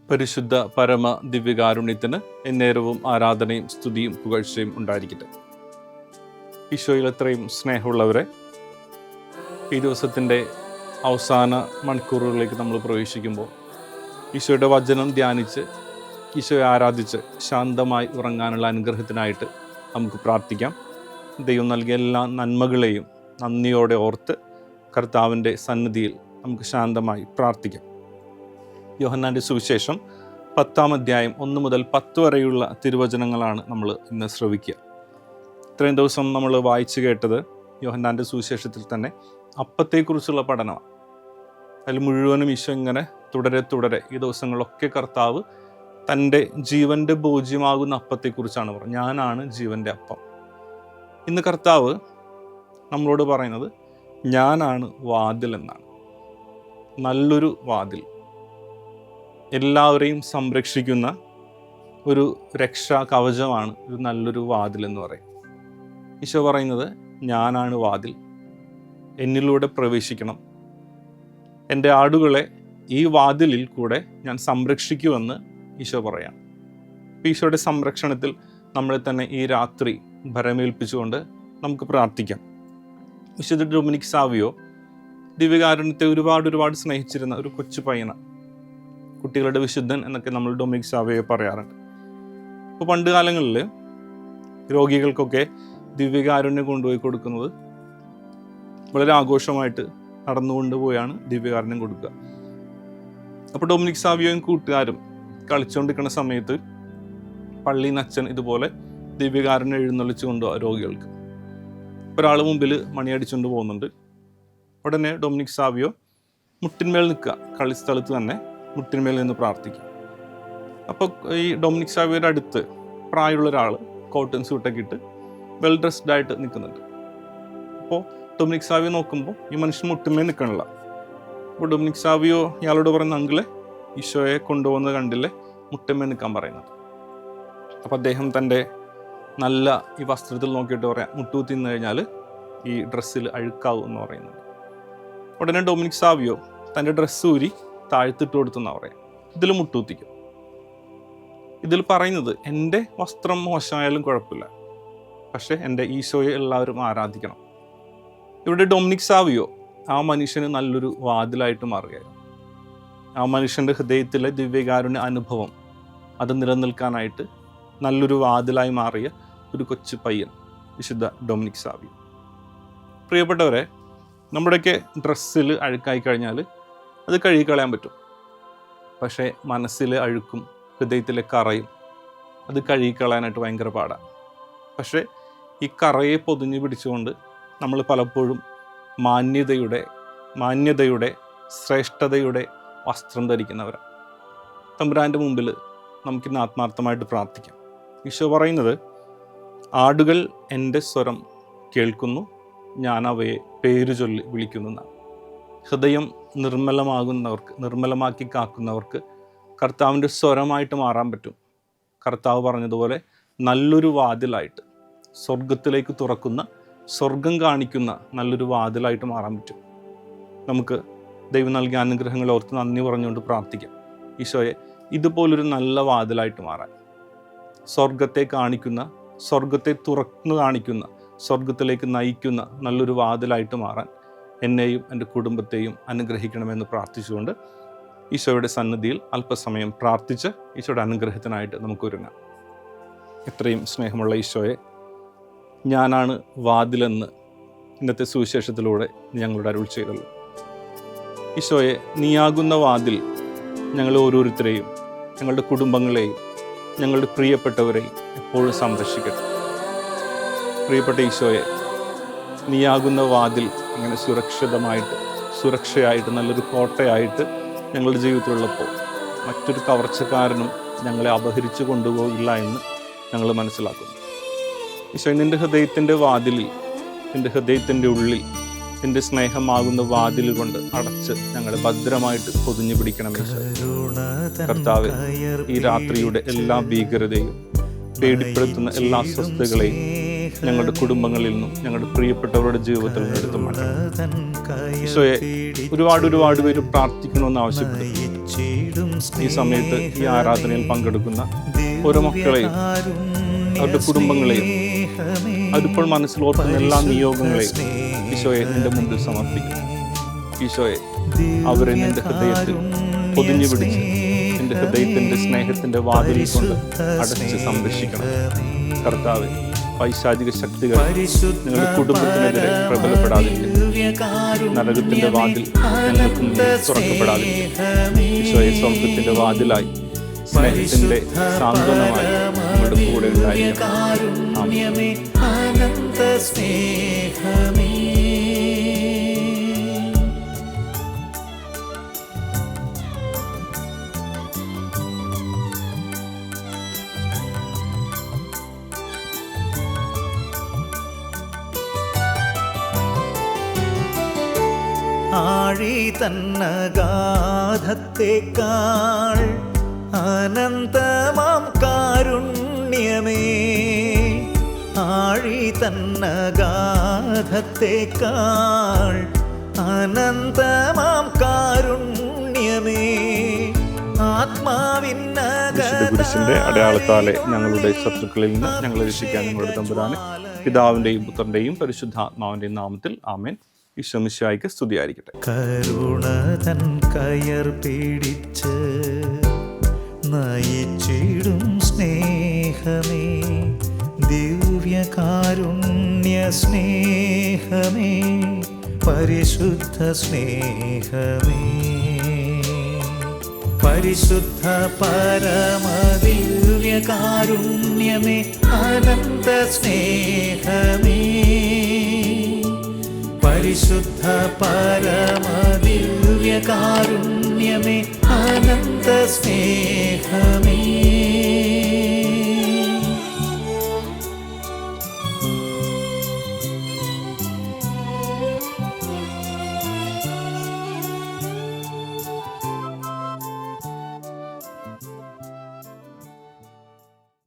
പരിശുദ്ധ പരമ ദിവ്യകാരുണ്യത്തിന് എന്നേരവും ആരാധനയും സ്തുതിയും പുകഴ്ചയും ഉണ്ടായിരിക്കട്ടെ. ഈശോയിൽ എത്രയും സ്നേഹമുള്ളവരെ, ഈ ദിവസത്തിൻ്റെ അവസാന മണിക്കൂറുകളിലേക്ക് നമ്മൾ പ്രവേശിക്കുമ്പോൾ ഈശോയുടെ വചനം ധ്യാനിച്ച് ഈശോയെ ആരാധിച്ച് ശാന്തമായി ഉറങ്ങാനുള്ള അനുഗ്രഹത്തിനായിട്ട് നമുക്ക് പ്രാർത്ഥിക്കാം. ദൈവം നൽകിയ എല്ലാ നന്മകളെയും നന്ദിയോടെ ഓർത്ത് കർത്താവിൻ്റെ സന്നിധിയിൽ നമുക്ക് ശാന്തമായി പ്രാർത്ഥിക്കാം. യോഹന്നാൻ്റെ സുവിശേഷം 10-ാം അധ്യായം 1 മുതൽ 10 വരെയുള്ള തിരുവചനങ്ങളാണ് നമ്മൾ ഇന്ന് ശ്രവിക്കുക. ഇത്രയും ദിവസം നമ്മൾ വായിച്ചു കേട്ടത് യോഹന്നാൻ്റെ സുവിശേഷത്തിൽ തന്നെ അപ്പത്തെക്കുറിച്ചുള്ള പഠനമാണ്. അതിൽ മുഴുവനും ഈശോ ഇങ്ങനെ തുടരെ ഈ ദിവസങ്ങളൊക്കെ കർത്താവ് തൻ്റെ ജീവൻ്റെ ഭോജ്യമാകുന്ന അപ്പത്തെക്കുറിച്ചാണ് പറഞ്ഞത്. ഞാനാണ് ജീവൻ്റെ അപ്പം. ഇന്ന് കർത്താവ് നമ്മളോട് പറയുന്നത് ഞാനാണ് വാതിൽ എന്നാണ്. നല്ലൊരു വാതിൽ, എല്ലാവരെയും സംരക്ഷിക്കുന്ന ഒരു രക്ഷാ കവചമാണ് ഒരു നല്ലൊരു വാതിൽ എന്ന് പറയും. ഈശോ പറയുന്നത് ഞാനാണ് വാതിൽ, എന്നിലൂടെ പ്രവേശിക്കണം, എൻ്റെ ആടുകളെ ഈ വാതിലിൽ കൂടെ ഞാൻ സംരക്ഷിക്കുമെന്ന് ഈശോ പറയാണ്. ഈശോയുടെ സംരക്ഷണത്തിൽ നമ്മളെ തന്നെ ഈ രാത്രി ഭരമേൽപ്പിച്ചുകൊണ്ട് നമുക്ക് പ്രാർത്ഥിക്കാം. വിശുദ്ധ ഡൊമിനിക് സാവിയോ ദിവ്യകാരുണ്യത്തെ ഒരുപാട് സ്നേഹിച്ചിരുന്ന ഒരു കൊച്ചു പയ്യനാണ്. കുട്ടികളുടെ വിശുദ്ധൻ എന്നൊക്കെ നമ്മൾ ഡൊമിനിക് സാവിയോയെ പറയാറുണ്ട്. അപ്പോൾ പണ്ട് കാലങ്ങളിൽ രോഗികൾക്കൊക്കെ ദിവ്യകാരുണ്യം കൊണ്ടുപോയി കൊടുക്കുന്നത് വളരെ ആഘോഷമായിട്ട് നടന്നുകൊണ്ടുപോയാണ് ദിവ്യകാരുണ്യം കൊടുക്കുക. അപ്പോൾ ഡൊമിനിക് സാവിയോയും കൂട്ടുകാരും കളിച്ചുകൊണ്ടിരിക്കുന്ന സമയത്ത് പള്ളിയിൽ നിന്ന് അച്ഛൻ ഇതുപോലെ ദിവ്യകാരുണ്യം എഴുന്നള്ളിച്ച് കൊണ്ടുപോകുക രോഗികൾക്ക്. ഒരാൾ മുമ്പിൽ മണിയടിച്ചുകൊണ്ട് പോകുന്നുണ്ട്. ഉടനെ ഡൊമിനിക് സാവിയോ മുട്ടിന്മേൽ നിൽക്കുക, കളിസ്ഥലത്ത് തന്നെ മുട്ടിന്മേൽ നിന്ന് പ്രാർത്ഥിക്കുക. അപ്പോൾ ഈ ഡൊമിനിക് സാവിയോയുടെ അടുത്ത് പ്രായമുള്ള ഒരാൾ കോട്ടൺ സ്യൂട്ടൊക്കെ ഇട്ട് വെൽ ഡ്രസ്ഡ് ആയിട്ട് നിൽക്കുന്നുണ്ട്. അപ്പോൾ ഡൊമിനിക് സാവിയോ നോക്കുമ്പോൾ ഈ മനുഷ്യൻ മുട്ടിന്മേൽ നിൽക്കണില്ല. അപ്പോൾ ഡൊമിനിക് സാവിയോ ഇയാളോട് പറയുന്ന അങ്കിളെ, ഈശോയെ കൊണ്ടുപോകുന്നത് കണ്ടില്ലേ, മുട്ടിന്മേൽ നിൽക്കാൻ പറയുന്നത്. അപ്പോൾ അദ്ദേഹം തൻ്റെ നല്ല ഈ വസ്ത്രത്തിൽ നോക്കിയിട്ട് പറയാം, മുട്ടൂത്തി നിന്ന് കഴിഞ്ഞാൽ ഈ ഡ്രസ്സിൽ അഴുക്കാവും എന്ന് പറയുന്നത്. ഉടനെ ഡൊമിനിക് സാവിയോ തൻ്റെ ഡ്രസ്സ് ഊരി താഴ്ത്തിട്ട് കൊടുത്തെന്നാണ് പറയാം. ഇതിൽ മുട്ടൂത്തിക്കും. ഇതിൽ പറയുന്നത് എൻ്റെ വസ്ത്രം മോശമായാലും കുഴപ്പമില്ല, പക്ഷേ എൻ്റെ ഈശോയെ എല്ലാവരും ആരാധിക്കണം. ഇവിടെ ഡൊമിനിക് സാവിയോ ആ മനുഷ്യന് നല്ലൊരു വാതിലായിട്ട് മാറുകയായിരുന്നു. ആ മനുഷ്യൻ്റെ ഹൃദയത്തിലെ ദിവ്യകാരുണ്യ അനുഭവം അത് നിലനിൽക്കാനായിട്ട് നല്ലൊരു വാതിലായി മാറിയ ഒരു കൊച്ചു പയ്യൻ വിശുദ്ധ ഡൊമിനിക് സാവിയോ. പ്രിയപ്പെട്ടവരെ, നമ്മുടെയൊക്കെ ഡ്രസ്സിൽ അഴുക്കായി കഴിഞ്ഞാൽ അത് കഴുകിക്കളയാൻ പറ്റും. പക്ഷേ മനസ്സിലെ അഴുക്കും ഹൃദയത്തിലെ കറയും അത് കഴുകിക്കളയാനായിട്ട് ഭയങ്കര പാടാണ്. പക്ഷേ ഈ കറയെ പൊതിഞ്ഞു പിടിച്ചുകൊണ്ട് നമ്മൾ പലപ്പോഴും മാന്യതയുടെ ശ്രേഷ്ഠതയുടെ വസ്ത്രം ധരിക്കുന്നവരാണ്. തമ്പുരാൻ്റെ മുമ്പിൽ നമുക്കിന്ന് ആത്മാർത്ഥമായിട്ട് പ്രാർത്ഥിക്കാം. ഈശോ പറയുന്നത് ആടുകൾ എൻ്റെ സ്വരം കേൾക്കുന്നു, ഞാൻ അവയെ പേരു ചൊല്ലി വിളിക്കുന്നു എന്നാണ്. ഹൃദയം നിർമ്മലമാക്കി കാക്കുന്നവർക്ക് കർത്താവിൻ്റെ സ്വരമായിട്ട് മാറാൻ പറ്റും. കർത്താവ് പറഞ്ഞതുപോലെ നല്ലൊരു വാതിലായിട്ട്, സ്വർഗത്തിലേക്ക് തുറക്കുന്ന, സ്വർഗം കാണിക്കുന്ന നല്ലൊരു വാതിലായിട്ട് മാറാൻ പറ്റും. നമുക്ക് ദൈവം നൽകിയ അനുഗ്രഹങ്ങൾ ഓർത്ത് നന്ദി പറഞ്ഞുകൊണ്ട് പ്രാർത്ഥിക്കാം. ഈശോയെ ഇതുപോലൊരു നല്ല വാതിലായിട്ട് മാറാൻ, സ്വർഗത്തെ കാണിക്കുന്ന, സ്വർഗത്തെ തുറന്നു കാണിക്കുന്ന, സ്വർഗത്തിലേക്ക് നയിക്കുന്ന നല്ലൊരു വാതിലായിട്ട് മാറാൻ എന്നെയും എൻ്റെ കുടുംബത്തെയും അനുഗ്രഹിക്കണമെന്ന് പ്രാർത്ഥിച്ചുകൊണ്ട് ഈശോയുടെ സന്നിധിയിൽ അല്പസമയം പ്രാർത്ഥിച്ച് ഈശോയുടെ അനുഗ്രഹത്തിനായിട്ട് നമുക്കൊരുങ്ങാം. എത്രയും സ്നേഹമുള്ള ഈശോയെ, ഞാനാണ് വാതിലെന്ന് ഇന്നത്തെ സുവിശേഷത്തിലൂടെ ഞങ്ങളുടെ അരുൾ ചെയ്തല്ലോ. ഈശോയെ, നീയാകുന്ന വാതിൽ ഞങ്ങൾ ഓരോരുത്തരെയും, ഞങ്ങളുടെ കുടുംബങ്ങളെയും, ഞങ്ങളുടെ പ്രിയപ്പെട്ടവരെയും എപ്പോഴും സംരക്ഷിക്കട്ടെ. പ്രിയപ്പെട്ട ഈശോയെ, നീയാകുന്ന വാതിൽ ഇങ്ങനെ സുരക്ഷയായിട്ട് നല്ലൊരു കോട്ടയായിട്ട് ഞങ്ങളുടെ ജീവിതത്തിലുള്ളപ്പോൾ മറ്റൊരു കവർച്ചക്കാരനും ഞങ്ങളെ അപഹരിച്ചു കൊണ്ടുപോകില്ല എന്ന് ഞങ്ങൾ മനസ്സിലാക്കുന്നു. ഈശോ, നിൻ്റെ ഹൃദയത്തിൻ്റെ വാതിലിൽ, നിൻ്റെ ഹൃദയത്തിൻ്റെ ഉള്ളിൽ നിൻ്റെ സ്നേഹമാകുന്ന വാതിൽ കൊണ്ട് അടച്ച് ഞങ്ങളെ ഭദ്രമായിട്ട് പൊതിഞ്ഞു പിടിക്കണമേ. കർത്താവേ, ഈ രാത്രിയുടെ എല്ലാ ഭീകരതയും പേടിപ്പെടുത്തുന്ന എല്ലാ അസ്വസ്ഥതകളെയും ഞങ്ങളുടെ കുടുംബങ്ങളിൽ നിന്നും ഞങ്ങളുടെ പ്രിയപ്പെട്ടവരുടെ ജീവിതത്തിൽ നിന്ന് എടുത്തു മാറ്റണം. ഈശോയെ, ഒരുപാട് പേര് പ്രാർത്ഥിക്കണമെന്ന് ആവശ്യപ്പെടുന്നു. ഈ സമയത്ത് ഈ ആരാധനയിൽ പങ്കെടുക്കുന്ന ഓരോ മക്കളെയും അവരുടെ കുടുംബങ്ങളെയും അവരിപ്പോൾ മനസ്സിൽ ഓർക്കുന്ന എല്ലാ നിയോഗങ്ങളെയും ഈശോയെ നിന്റെ മുമ്പിൽ സമർപ്പിക്കുന്നു. ഈശോയെ അവരെ നിന്റെ ഹൃദയത്തിൽ പൊതിഞ്ഞു പിടിച്ച് നിന്റെ ഹൃദയത്തിൻ്റെ സ്നേഹത്തിൻ്റെ വാതിൽ കൊണ്ട് അടച്ച് സംരക്ഷിക്കണം. കർത്താവേ, പൈശാചിക ശക്തികൾ നിങ്ങളുടെ കുടുംബത്തിനെതിരെ പ്രബലപ്പെടാതിരിക്കുന്നു. നരകത്തിന്റെ വാതിൽ ഞങ്ങൾക്ക് തുറക്കപ്പെടാതിരിക്കുന്നു. ഈശോയെ സ്വർഗത്തിന്റെ വാതിലായി സ്നേഹത്തിന്റെ സാന്ത്വനമായി നമ്മുടെ കൂടെ ഉണ്ടായിരിക്കണം. ആഴി തന്നഗാധത്തേക്കാൾ അനന്തമാം കാരുണ്യമേ, ആഴി തന്നഗാധത്തേക്കാൾ അനന്തമാം കാരുണ്യമേ, കുരിശിന്റെ അടയാളത്താലെ ഞങ്ങളുടെ ശത്രുക്കളിൽ നിന്ന് ഞങ്ങളെ രക്ഷിക്കാൻ നിങ്ങളുടെ തമ്പുരാനെ, പിതാവിന്റെയും പുത്രന്റെയും പരിശുദ്ധാത്മാവിന്റെയും നാമത്തിൽ ആമേൻ. ഈശോ മിശിഹായ്ക്ക് സ്തുതിയായിരിക്കട്ടെ. കരുണ തൻ കയർ പിടിച്ച് നയിച്ചിടും സ്നേഹമേ, ദിവ്യകാരുണ്യ സ്നേഹമേ, പരിശുദ്ധ സ്നേഹമേ, പരിശുദ്ധ പരമദിവ്യകാരുണ്യമേ, അനന്ത സ്നേഹമേ, പരിശുദ്ധ പരമദിവ്യകാരുണ്യമേ, അനന്ത സ്നേഹമേ.